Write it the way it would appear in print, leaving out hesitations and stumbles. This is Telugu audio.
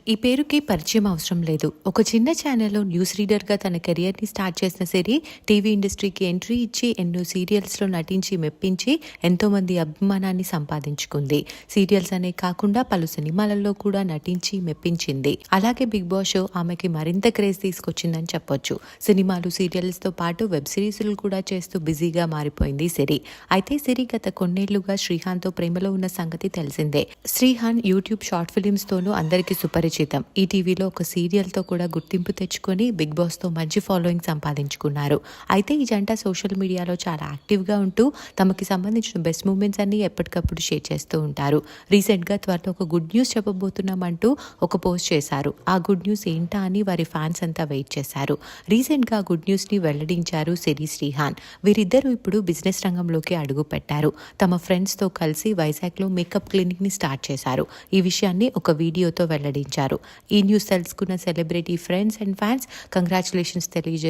ఈ పేరుకి పరిచయం అవసరం లేదు. ఒక చిన్న ఛానల్లో న్యూస్ రీడర్గా తన కెరియర్ని స్టార్ట్ చేసిన సిరి టీవీ ఇండస్ట్రీకి ఎంట్రీ ఇచ్చి ఎన్నో సీరియల్స్లో నటించి మెప్పించి ఎంతోమంది అభిమానాన్ని సంపాదించుకుంది. సీరియల్స్ అనే కాకుండా పలు సినిమాలలో కూడా నటించి మెప్పించింది. అలాగే బిగ్ బాస్ షో ఆమెకి మరింత క్రేజ్ తీసుకొచ్చిందని చెప్పొచ్చు. సినిమాలు, సీరియల్స్తో పాటు వెబ్ సిరీస్లు కూడా చేస్తూ బిజీగా మారిపోయింది సిరి. అయితే సిరి గత కొన్నేళ్లుగా శ్రీహాన్తో ప్రేమలో ఉన్న సంగతి తెలిసిందే. శ్రీహాన్ యూట్యూబ్ షార్ట్ ఫిలిమ్స్ తోనూ అందరికీ సుపరిచితం. ఈ టీవీలో ఒక సీరియల్తో కూడా గుర్తింపు తెచ్చుకొని బిగ్ బాస్తో మంచి ఫాలోయింగ్ సంపాదించుకున్నారు. అయితే ఈ జంట సోషల్ మీడియాలో చాలా యాక్టివ్గా ఉంటూ తమకి సంబంధించిన బెస్ట్ మూమెంట్స్ అన్ని ఎప్పటికప్పుడు షేర్ చేస్తూ ఉంటారు. రీసెంట్గా త్వరలో ఒక గుడ్ న్యూస్ చెప్పబోతున్నామంటూ ఒక పోస్ట్ చేశారు. ఆ గుడ్ న్యూస్ ఏంటా అని వారి ఫ్యాన్స్ అంతా వెయిట్ చేశారు. రీసెంట్గా గుడ్ న్యూస్ని వెల్లడించారు సిరి, శ్రీహాన్. వీరిద్దరూ ఇప్పుడు బిజినెస్ రంగంలోకి అడుగు పెట్టారు. తమ ఫ్రెండ్స్తో కలిసి వైజాగ్లో మేకప్ క్లినిక్ని స్టార్ట్ చేశారు. ఈ విషయాన్ని ఒక వీడియోతో వెల్లడించారు. ఈ న్యూస్ తెలుసుకున్న celebrity friends and fans congratulations తెలియజేశారు.